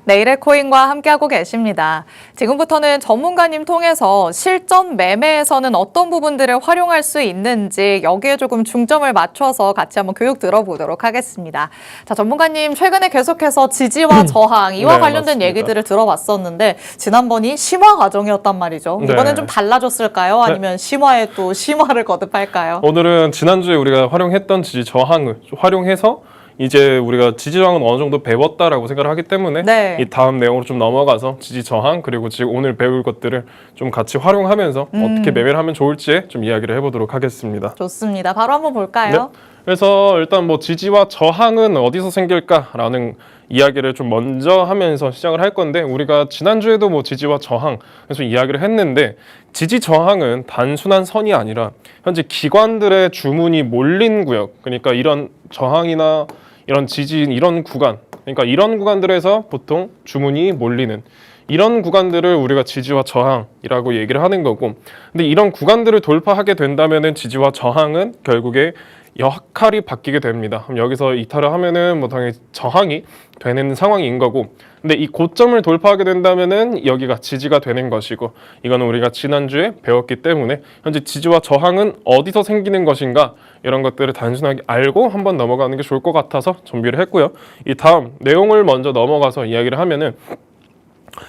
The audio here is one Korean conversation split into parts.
내일의 코인과 함께하고 계십니다. 지금부터는 전문가님 통해서 실전 매매에서는 어떤 부분들을 활용할 수 있는지 여기에 조금 중점을 맞춰서 같이 한번 교육 들어보도록 하겠습니다. 자, 전문가님 최근에 계속해서 지지와 저항 이와 네, 관련된 맞습니다. 얘기들을 들어봤었는데 지난번이 심화 과정이었단 말이죠. 네. 이번엔 좀 달라졌을까요? 아니면 심화에 또 심화를 거듭할까요? 오늘은 지난주에 우리가 활용했던 지지 저항을 활용해서 이제 우리가 지지 저항은 어느 정도 배웠다라고 생각을 하기 때문에 네. 이 다음 내용으로 좀 넘어가서 지지 저항 그리고 지금 오늘 배울 것들을 좀 같이 활용하면서 어떻게 매매를 하면 좋을지에 좀 이야기를 해보도록 하겠습니다. 좋습니다. 바로 한번 볼까요? 네. 그래서 일단 뭐 지지와 저항은 어디서 생길까라는 이야기를 좀 먼저 하면서 시작을 할 건데 우리가 지난주에도 뭐 지지와 저항 그래서 이야기를 했는데 지지 저항은 단순한 선이 아니라 현재 기관들의 주문이 몰린 구역 그러니까 이런 저항이나 이런 지지 이런 구간 그러니까 이런 구간들에서 보통 주문이 몰리는 이런 구간들을 우리가 지지와 저항이라고 얘기를 하는 거고 근데 이런 구간들을 돌파하게 된다면은 지지와 저항은 결국에 역할이 바뀌게 됩니다. 그럼 여기서 이탈을 하면은 뭐 당연히 저항이 되는 상황인 거고 근데 이 고점을 돌파하게 된다면은 여기가 지지가 되는 것이고 이거는 우리가 지난주에 배웠기 때문에 현재 지지와 저항은 어디서 생기는 것인가 이런 것들을 단순하게 알고 한번 넘어가는 게 좋을 것 같아서 준비를 했고요. 이 다음 내용을 먼저 넘어가서 이야기를 하면은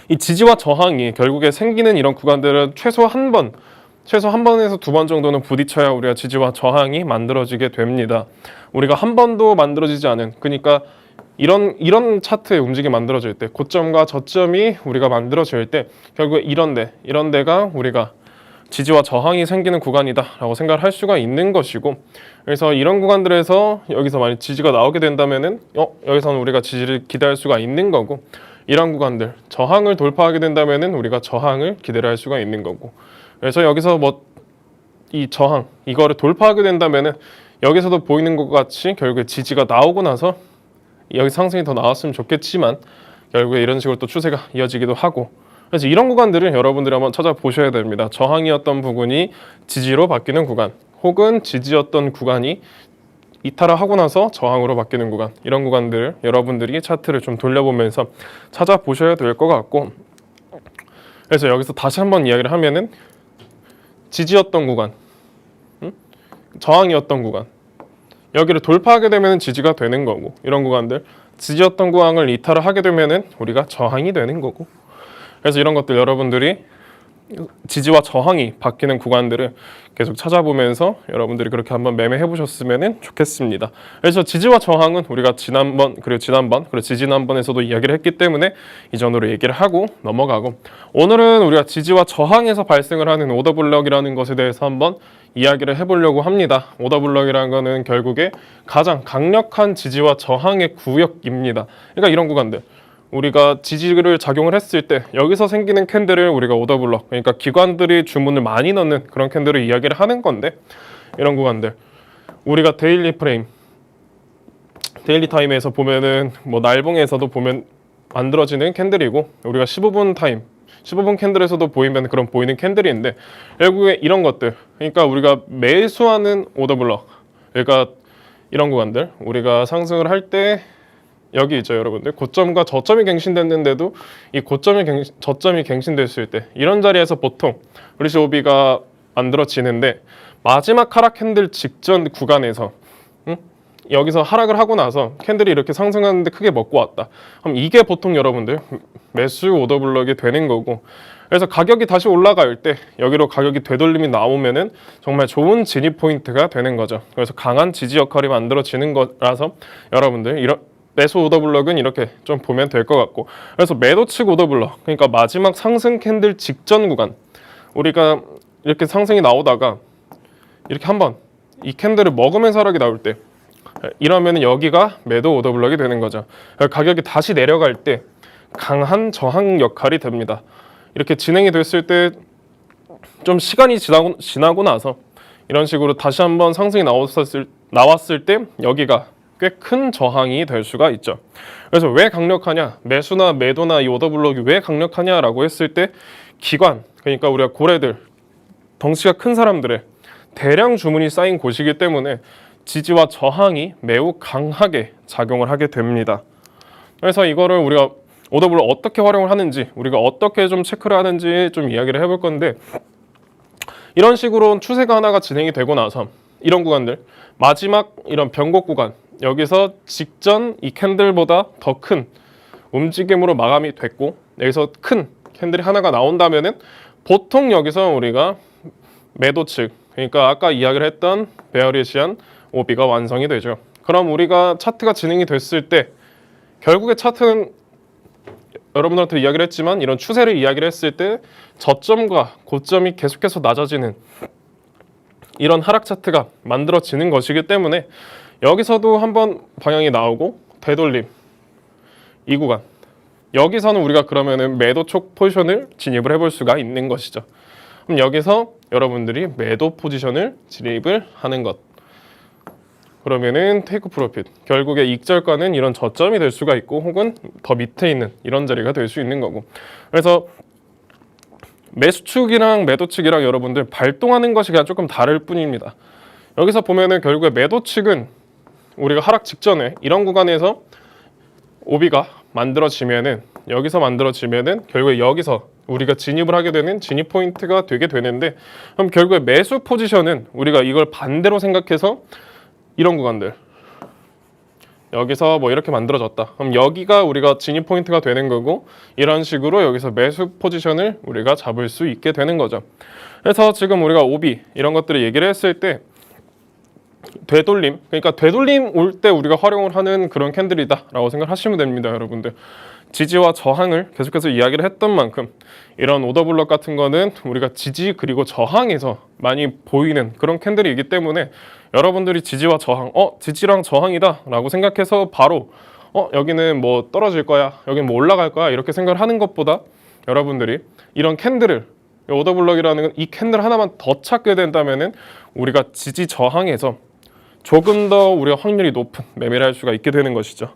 이 지지와 저항이 결국에 생기는 이런 구간들은 최소 한 번에서 두 번 정도는 부딪혀야 우리가 지지와 저항이 만들어지게 됩니다. 우리가 한 번도 만들어지지 않은 그러니까 이런 차트의 움직임이 만들어질 때 고점과 저점이 우리가 만들어질 때 결국에 이런 데가 우리가 지지와 저항이 생기는 구간이다라고 생각을 할 수가 있는 것이고 그래서 이런 구간들에서 여기서 만약 지지가 나오게 된다면은 여기서는 우리가 지지를 기대할 수가 있는 거고 이런 구간들 저항을 돌파하게 된다면은 우리가 저항을 기대할 수가 있는 거고 그래서 여기서 뭐 이 저항 이거를 돌파하게 된다면은 여기서도 보이는 것 같이 결국에 지지가 나오고 나서 여기 상승이 더 나왔으면 좋겠지만 결국에 이런 식으로 또 추세가 이어지기도 하고 그래서 이런 구간들을 여러분들이 한번 찾아보셔야 됩니다. 저항이었던 부분이 지지로 바뀌는 구간 혹은 지지였던 구간이 이탈을 하고 나서 저항으로 바뀌는 구간 이런 구간들을 여러분들이 차트를 좀 돌려보면서 찾아보셔야 될 것 같고 그래서 여기서 다시 한번 이야기를 하면은 지지였던 구간 저항이었던 구간 여기를 돌파하게 되면 지지가 되는 거고 이런 구간들 지지였던 구간을 이탈을 하게 되면은 우리가 저항이 되는 거고 그래서 이런 것들 여러분들이 지지와 저항이 바뀌는 구간들을 계속 찾아보면서 여러분들이 그렇게 한번 매매해 보셨으면 좋겠습니다. 그래서 지지와 저항은 우리가 지난번 그리고 지지난번에서도 이야기를 했기 때문에 이전으로 얘기를 하고 넘어가고 오늘은 우리가 지지와 저항에서 발생을 하는 오더블럭이라는 것에 대해서 한번 이야기를 해보려고 합니다. 오더블럭이라는 거는 결국에 가장 강력한 지지와 저항의 구역입니다. 그러니까 이런 구간들 우리가 지지를 작용을 했을 때 여기서 생기는 캔들을 우리가 오더블럭 그러니까 기관들이 주문을 많이 넣는 그런 캔들을 이야기를 하는 건데 이런 구간들 우리가 데일리 타임에서 보면은 뭐 날봉에서도 보면 만들어지는 캔들이고 우리가 15분 캔들에서도 보이는 캔들인데 결국에 이런 것들 그러니까 우리가 매수하는 오더블럭 그러니까 이런 구간들 우리가 상승을 할 때 여기 있죠 여러분들 고점과 저점이 갱신됐는데도 이 저점이 갱신됐을 때 이런 자리에서 보통 리시오비가 만들어지는데 마지막 하락 캔들 직전 구간에서 여기서 하락을 하고 나서 캔들이 이렇게 상승하는데 크게 먹고 왔다 그럼 이게 보통 여러분들 매수 오더블럭이 되는 거고 그래서 가격이 다시 올라갈 때 여기로 가격이 되돌림이 나오면은 정말 좋은 진입 포인트가 되는 거죠. 그래서 강한 지지 역할이 만들어지는 거라서 여러분들 이런 매수 오더블럭은 이렇게 좀 보면 될 것 같고 그래서 매도측 오더블럭 그러니까 마지막 상승 캔들 직전 구간 우리가 이렇게 상승이 나오다가 이렇게 한번 이 캔들을 먹으면서 하락이 나올 때 이러면 여기가 매도 오더블럭이 되는 거죠. 가격이 다시 내려갈 때 강한 저항 역할이 됩니다. 이렇게 진행이 됐을 때 좀 시간이 지나고 나서 이런 식으로 다시 한번 상승이 나왔을 때 여기가 꽤 큰 저항이 될 수가 있죠. 그래서 왜 강력하냐 매수나 매도나 이 오더블럭이 왜 강력하냐라고 했을 때 기관 그러니까 우리가 고래들 덩치가 큰 사람들의 대량 주문이 쌓인 곳이기 때문에 지지와 저항이 매우 강하게 작용을 하게 됩니다. 그래서 이거를 우리가 오더블로 어떻게 활용을 하는지, 우리가 어떻게 좀 체크를 하는지 좀 이야기를 해볼 건데, 이런 식으로 추세가 하나가 진행이 되고 나서 이런 구간들, 마지막 이런 변곡 구간, 여기서 직전 이 캔들보다 더 큰 움직임으로 마감이 됐고, 여기서 큰 캔들이 하나가 나온다면은 보통 여기서 우리가 매도 측, 그러니까 아까 이야기를 했던 베어리시한 오비가 완성이 되죠. 그럼 우리가 차트가 진행이 됐을 때 결국에 차트는 여러분들한테 이야기를 했지만 이런 추세를 이야기를 했을 때 저점과 고점이 계속해서 낮아지는 이런 하락 차트가 만들어지는 것이기 때문에 여기서도 한번 방향이 나오고 되돌림 이 구간, 여기서는 우리가 그러면은 매도 쪽 포지션을 진입을 해볼 수가 있는 것이죠. 그럼 여기서 여러분들이 매도 포지션을 진입을 하는 것, 그러면은 테이크 프로핏, 결국에 익절가는 이런 저점이 될 수가 있고 혹은 더 밑에 있는 이런 자리가 될 수 있는 거고, 그래서 매수 측이랑 매도 측이랑 여러분들 발동하는 것이 그냥 조금 다를 뿐입니다. 여기서 보면은 결국에 매도 측은 우리가 하락 직전에 이런 구간에서 오비가 만들어지면은, 여기서 만들어지면은 결국에 여기서 우리가 진입을 하게 되는 진입 포인트가 되게 되는데, 그럼 결국에 매수 포지션은 우리가 이걸 반대로 생각해서 이런 구간들, 여기서 뭐 이렇게 만들어졌다, 그럼 여기가 우리가 진입 포인트가 되는 거고, 이런 식으로 여기서 매수 포지션을 우리가 잡을 수 있게 되는 거죠. 그래서 지금 우리가 오비 이런 것들을 얘기를 했을 때 되돌림, 그러니까 되돌림 올 때 우리가 활용을 하는 그런 캔들이다 라고 생각하시면 됩니다. 여러분들 지지와 저항을 계속해서 이야기를 했던 만큼 이런 오더블럭 같은 거는 우리가 지지 그리고 저항에서 많이 보이는 그런 캔들이기 때문에 여러분들이 지지와 저항, 지지랑 저항이다 라고 생각해서 바로 여기는 뭐 떨어질 거야, 여기는 뭐 올라갈 거야 이렇게 생각을 하는 것보다, 여러분들이 이런 캔들을, 오더블럭이라는 이 캔들 하나만 더 찾게 된다면은 우리가 지지 저항에서 조금 더 우리가 확률이 높은 매매를 할 수가 있게 되는 것이죠.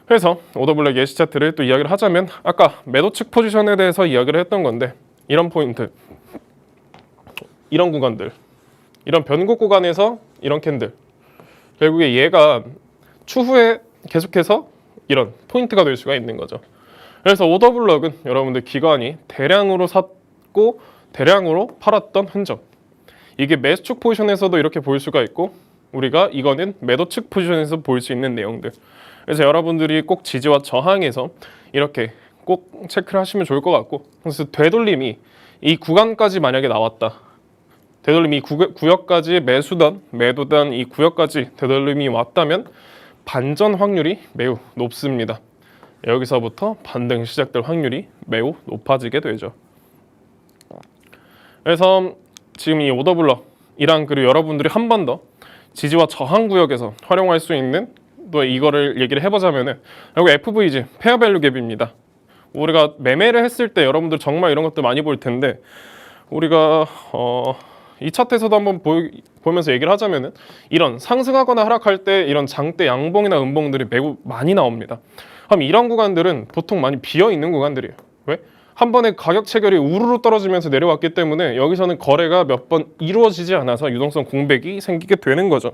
그래서 오더블럭 예시 차트를 또 이야기를 하자면, 아까 매도 측 포지션에 대해서 이야기를 했던 건데, 이런 포인트, 이런 구간들, 이런 변곡 구간에서 이런 캔들, 결국에 얘가 추후에 계속해서 이런 포인트가 될 수가 있는 거죠. 그래서 오더블럭은 여러분들 기관이 대량으로 샀고 대량으로 팔았던 흔적, 이게 매수 측 포지션에서도 이렇게 보일 수가 있고, 우리가 이거는 매도 측 포지션에서 보일 수 있는 내용들. 그래서 여러분들이 꼭 지지와 저항에서 이렇게 꼭 체크를 하시면 좋을 것 같고, 그래서 되돌림이 이 구간까지 만약에 나왔다, 되돌림이 이 구역까지 매수단 매도단 이 구역까지 되돌림이 왔다면 반전 확률이 매우 높습니다. 여기서부터 반등 시작될 확률이 매우 높아지게 되죠. 그래서 지금 이 오더블럭이랑, 그리고 여러분들이 한 번 더 지지와 저항 구역에서 활용할 수 있는 또 이거를 얘기를 해보자면은, 결국 FVG 페어밸류 갭입니다. 우리가 매매를 했을 때 여러분들 정말 이런 것들 많이 볼 텐데, 우리가 이 차트에서도 한번 보면서 얘기를 하자면은, 이런 상승하거나 하락할 때 이런 장대 양봉이나 음봉들이 매우 많이 나옵니다. 그럼 이런 구간들은 보통 많이 비어 있는 구간들이에요. 왜? 한 번에 가격 체결이 우르르 떨어지면서 내려왔기 때문에 여기서는 거래가 몇 번 이루어지지 않아서 유동성 공백이 생기게 되는 거죠.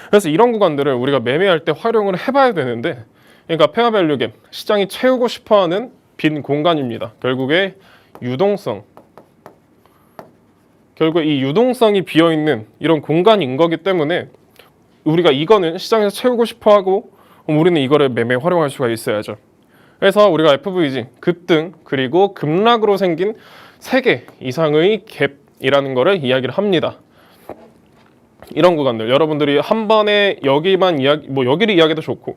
그래서 이런 구간들을 우리가 매매할 때 활용을 해봐야 되는데, 그러니까 페어밸류 갭, 시장이 채우고 싶어하는 빈 공간입니다. 결국에 유동성, 결국 이 유동성이 비어있는 이런 공간인 거기 때문에 우리가 이거는 시장에서 채우고 싶어하고, 우리는 이거를 매매에 활용할 수가 있어야죠. 그래서 우리가 FVG, 급등 그리고 급락으로 생긴 3개 이상의 갭이라는 거를 이야기를 합니다. 이런 구간들 여러분들이 한 번에 여기만 여기를 이야기해도 좋고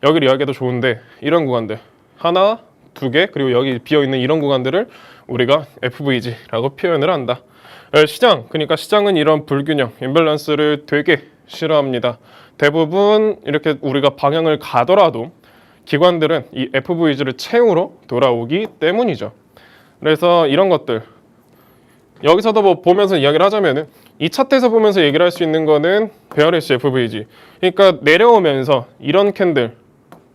여기를 이야기해도 좋은데, 이런 구간들 하나, 2개, 그리고 여기 비어있는 이런 구간들을 우리가 FVG라고 표현을 한다. 시장, 그러니까 시장은 이런 불균형, 임밸런스를 되게 싫어합니다. 대부분 이렇게 우리가 방향을 가더라도 기관들은 이 FVG를 채우러 돌아오기 때문이죠. 그래서 이런 것들 여기서도 뭐 보면서 이야기를 하자면은, 이 차트에서 보면서 얘기를 할 수 있는 거는 베어리시 FVG, 그러니까 내려오면서 이런 캔들,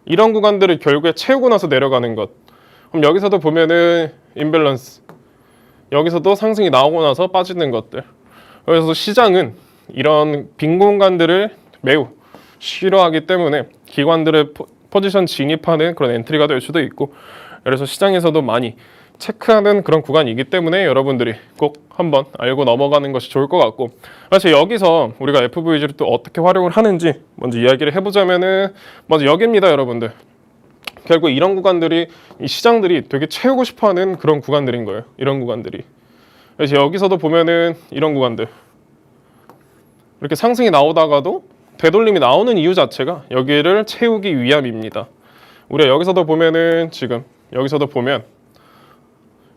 이런 구간들을 결국에 채우고 나서 내려가는 것. 그럼 여기서도 보면은 임밸런스, 여기서도 상승이 나오고 나서 빠지는 것들. 그래서 시장은 이런 빈 공간들을 매우 싫어하기 때문에 기관들의 포지션 진입하는 그런 엔트리가 될 수도 있고, 그래서 시장에서도 많이 체크하는 그런 구간이기 때문에 여러분들이 꼭 한번 알고 넘어가는 것이 좋을 것 같고, 사실 여기서 우리가 FVG를 또 어떻게 활용을 하는지 먼저 이야기를 해보자면은 먼저 여기입니다, 여러분들. 결국 이런 구간들이 이 시장들이 되게 채우고 싶어하는 그런 구간들인 거예요. 이런 구간들이. 그래서 여기서도 보면은 이런 구간들 이렇게 상승이 나오다가도 되돌림이 나오는 이유 자체가 여기를 채우기 위함입니다. 우리가 여기서도 보면은 지금 여기서도 보면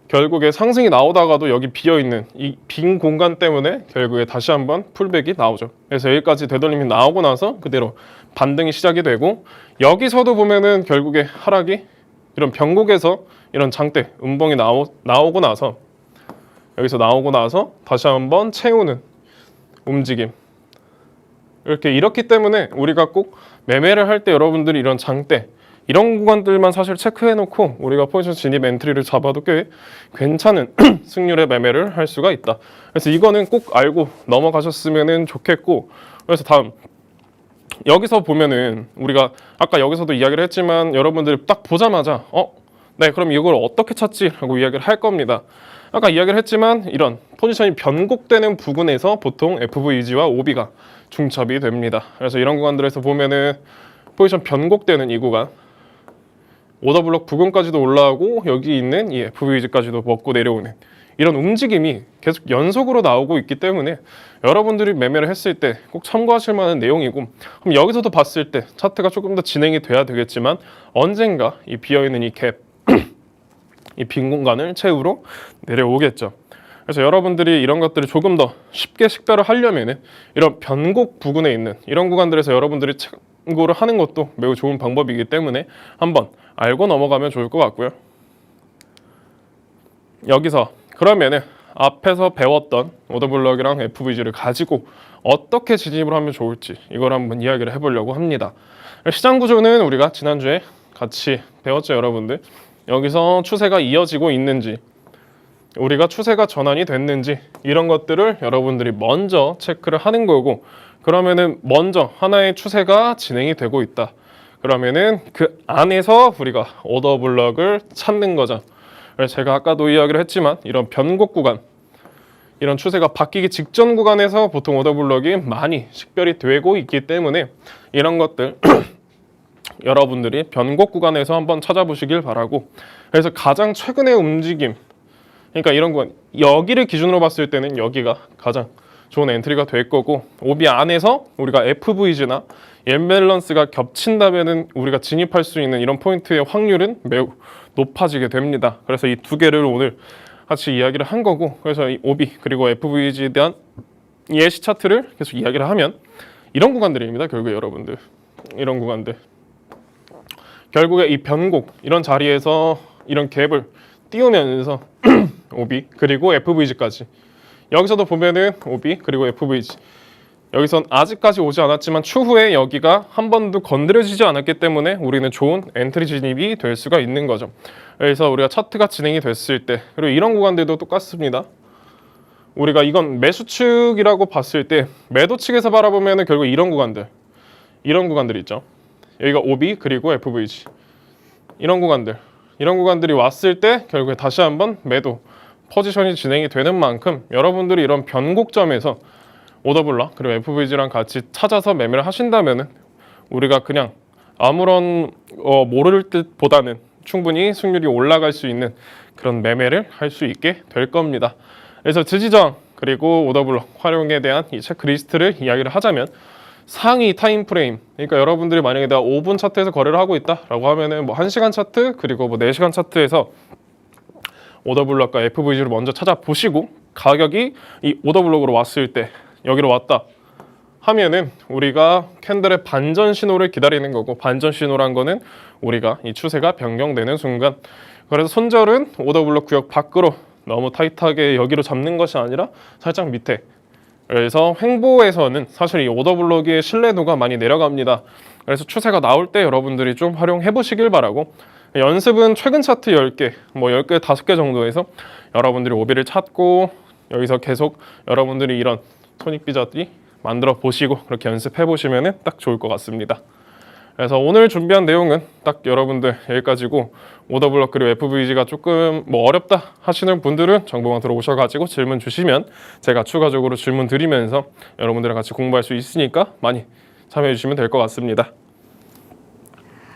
결국에 상승이 나오다가도 여기 비어있는 이 빈 공간 때문에 결국에 다시 한번 풀백이 나오죠. 그래서 여기까지 되돌림이 나오고 나서 그대로 반등이 시작이 되고, 여기서도 보면은 결국에 하락이 이런 변곡에서 이런 장대 음봉이 나오고 나서 여기서 나오고 나서 다시 한번 채우는 움직임. 이렇기 때문에 우리가 꼭 매매를 할 때 여러분들이 이런 장대 이런 구간들만 사실 체크해놓고 우리가 포지션 진입 엔트리를 잡아도 꽤 괜찮은 승률의 매매를 할 수가 있다. 그래서 이거는 꼭 알고 넘어가셨으면 좋겠고, 그래서 다음 여기서 보면은 우리가 아까 여기서도 이야기를 했지만 여러분들이 딱 보자마자 네 그럼 이걸 어떻게 찾지? 라고 이야기를 할 겁니다. 아까 이야기를 했지만 이런 포지션이 변곡되는 부분에서 보통 FVG와 OB가 중첩이 됩니다. 그래서 이런 구간들에서 보면은 포지션 변곡되는 이 구간 오더블록 부근까지도 올라오고 여기 있는 이 FVG까지도 먹고 내려오는 이런 움직임이 계속 연속으로 나오고 있기 때문에 여러분들이 매매를 했을 때 꼭 참고하실 만한 내용이고, 그럼 여기서도 봤을 때 차트가 조금 더 진행이 돼야 되겠지만 언젠가 이 비어있는 이 갭, 이 빈 공간을 채우러 내려오겠죠. 그래서 여러분들이 이런 것들을 조금 더 쉽게 식별을 하려면은 이런 변곡 부근에 있는 이런 구간들에서 여러분들이 참고를 하는 것도 매우 좋은 방법이기 때문에 한번 알고 넘어가면 좋을 것 같고요. 여기서 그러면은 앞에서 배웠던 오더블럭이랑 FVG를 가지고 어떻게 진입을 하면 좋을지 이걸 한번 이야기를 해보려고 합니다. 시장 구조는 우리가 지난주에 같이 배웠죠, 여러분들. 여기서 추세가 이어지고 있는지, 우리가 추세가 전환이 됐는지 이런 것들을 여러분들이 먼저 체크를 하는 거고, 그러면은 먼저 하나의 추세가 진행이 되고 있다. 그러면은 그 안에서 우리가 오더블럭을 찾는 거죠. 그래서 제가 아까도 이야기를 했지만 이런 변곡 구간, 이런 추세가 바뀌기 직전 구간에서 보통 오더블럭이 많이 식별이 되고 있기 때문에 이런 것들 여러분들이 변곡 구간에서 한번 찾아보시길 바라고, 그래서 가장 최근의 움직임, 그러니까 이런 구간 여기를 기준으로 봤을 때는 여기가 가장 좋은 엔트리가 될 거고, 오비 안에서 우리가 FVG나 옌밸런스가 겹친다면은 우리가 진입할 수 있는 이런 포인트의 확률은 매우 높아지게 됩니다. 그래서 이 두 개를 오늘 같이 이야기를 한 거고, 그래서 이 OB 그리고 FVG에 대한 예시 차트를 계속 이야기를 하면 이런 구간들입니다. 결국에 여러분들 이런 구간들 결국에 이 변곡 이런 자리에서 이런 갭을 띄우면서 OB 그리고 FVG까지, 여기서도 보면은 OB 그리고 FVG 여기선 아직까지 오지 않았지만 추후에 여기가 한 번도 건드려지지 않았기 때문에 우리는 좋은 엔트리 진입이 될 수가 있는 거죠. 그래서 우리가 차트가 진행이 됐을 때, 그리고 이런 구간들도 똑같습니다. 우리가 이건 매수 측이라고 봤을 때 매도 측에서 바라보면 결국 이런 구간들 있죠. 여기가 OB 그리고 FVG 이런 구간들이 왔을 때 결국에 다시 한번 매도 포지션이 진행이 되는 만큼 여러분들이 이런 변곡점에서 오더블럭 그리고 FVG랑 같이 찾아서 매매를 하신다면은 우리가 그냥 아무런 모를 듯보다는 충분히 승률이 올라갈 수 있는 그런 매매를 할 수 있게 될 겁니다. 그래서 지지저항 그리고 오더블럭 활용에 대한 이 체크리스트를 이야기를 하자면, 상위 타임 프레임, 그러니까 여러분들이 만약에 내가 5분 차트에서 거래를 하고 있다라고 하면은 뭐 1시간 차트 그리고 뭐 4시간 차트에서 오더블럭과 FVG를 먼저 찾아보시고, 가격이 이 오더블럭으로 왔을 때 여기로 왔다 하면은 우리가 캔들의 반전 신호를 기다리는 거고, 반전 신호란 거는 우리가 이 추세가 변경되는 순간, 그래서 손절은 오더블럭 구역 밖으로 너무 타이트하게 여기로 잡는 것이 아니라 살짝 밑에, 그래서 횡보에서는 사실 이 오더블럭의 신뢰도가 많이 내려갑니다. 그래서 추세가 나올 때 여러분들이 좀 활용해 보시길 바라고, 연습은 최근 차트 10개, 뭐 10개, 5개 정도에서 여러분들이 오비를 찾고 여기서 계속 여러분들이 이런 손익비자들이 만들어 보시고 그렇게 연습해 보시면 딱 좋을 것 같습니다. 그래서 오늘 준비한 내용은 딱 여러분들 여기까지고, 오더블럭 그리고 FVG가 조금 뭐 어렵다 하시는 분들은 정보방 들어오셔가지고 질문 주시면 제가 추가적으로 질문 드리면서 여러분들이랑 같이 공부할 수 있으니까 많이 참여해 주시면 될 것 같습니다.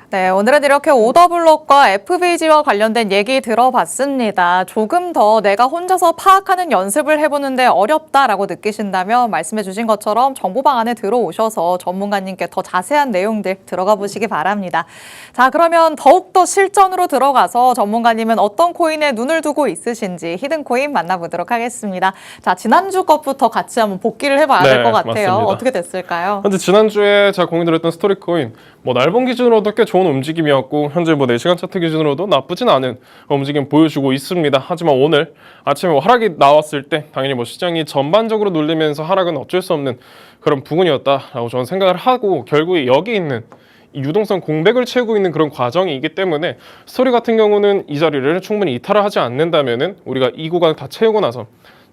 네, 오늘은 이렇게 오더블럭과 FVG와 관련된 얘기 들어봤습니다. 조금 더 내가 혼자서 파악하는 연습을 해보는데 어렵다라고 느끼신다면 말씀해 주신 것처럼 정보방 안에 들어오셔서 전문가님께 더 자세한 내용들 들어가 보시기 바랍니다. 자, 그러면 더욱더 실전으로 들어가서 전문가님은 어떤 코인에 눈을 두고 있으신지 히든코인 만나보도록 하겠습니다. 자, 지난주 것부터 같이 한번 복기를 해봐야 될 것 같아요. 맞습니다. 어떻게 됐을까요? 현재 지난주에 제가 공유드렸던 스토리코인, 뭐 날봉 기준으로도 꽤 좋은 움직임이었고, 현재 뭐 4시간 차트 기준으로도 나쁘진 않은 움직임 보여주고 있습니다. 하지만 오늘 아침에 하락이 나왔을 때 당연히 뭐 시장이 전반적으로 눌리면서 하락은 어쩔 수 없는 그런 부분이었다라고 저는 생각을 하고, 결국에 여기 있는 이 유동성 공백을 채우고 있는 그런 과정이기 때문에 스토리 같은 경우는 이 자리를 충분히 이탈을 하지 않는다면은 우리가 이 구간 다 채우고 나서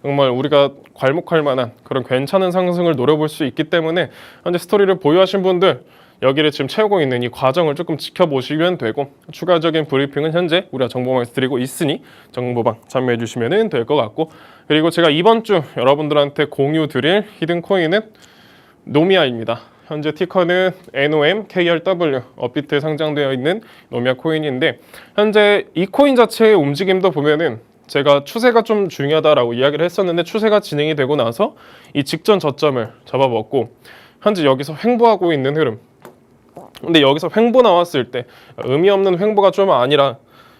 정말 우리가 괄목할 만한 그런 괜찮은 상승을 노려볼 수 있기 때문에 현재 스토리를 보유하신 분들 여기를 지금 채우고 있는 이 과정을 조금 지켜보시면 되고, 추가적인 브리핑은 현재 우리가 정보방에서 드리고 있으니 정보방 참여해 주시면 될 것 같고, 그리고 제가 이번 주 여러분들한테 공유 드릴 히든코인은 노미아입니다. 현재 티커는 NOM, KRW, 업비트에 상장되어 있는 노미아 코인인데, 현재 이 코인 자체의 움직임도 보면은 제가 추세가 좀 중요하다라고 이야기를 했었는데, 추세가 진행이 되고 나서 이 직전 저점을 잡아먹고 현재 여기서 횡보하고 있는 흐름. 근데 여기서 횡보 나왔을 때 의미 없는 횡보가 좀 아니라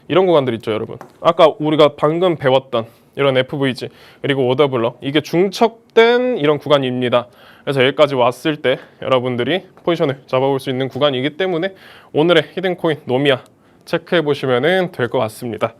이런 구간들 있죠, 여러분. 아까 우리가 방금 배웠던 이런 FVG 그리고 오더블럭, 이게 중첩된 이런 구간입니다. 그래서 여기까지 왔을 때 여러분들이 포지션을 잡아볼 수 있는 구간이기 때문에 오늘의 히든코인 노미아 체크해 보시면 될 것 같습니다.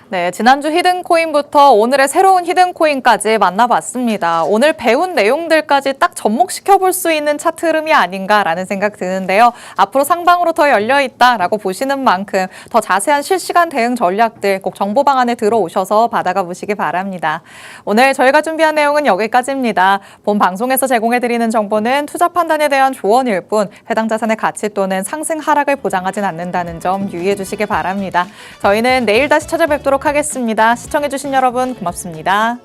네, 지난주 히든코인부터 오늘의 새로운 히든코인까지 만나봤습니다. 오늘 배운 내용들까지 딱 접목시켜 볼 수 있는 차트 흐름이 아닌가라는 생각 드는데요. 앞으로 상방으로 더 열려있다라고 보시는 만큼 더 자세한 실시간 대응 전략들 꼭 정보방 안에 들어오셔서 받아가 보시기 바랍니다. 오늘 저희가 준비한 내용은 여기까지입니다. 본 방송에서 제공해드리는 정보는 투자 판단에 대한 조언일 뿐 해당 자산의 가치 또는 상승 하락을 보장하진 않는다는 점 유의해 주시기 바랍니다. 저희는 내일 다시 찾아뵙도록 하겠습니다. 시청해주신 여러분 고맙습니다.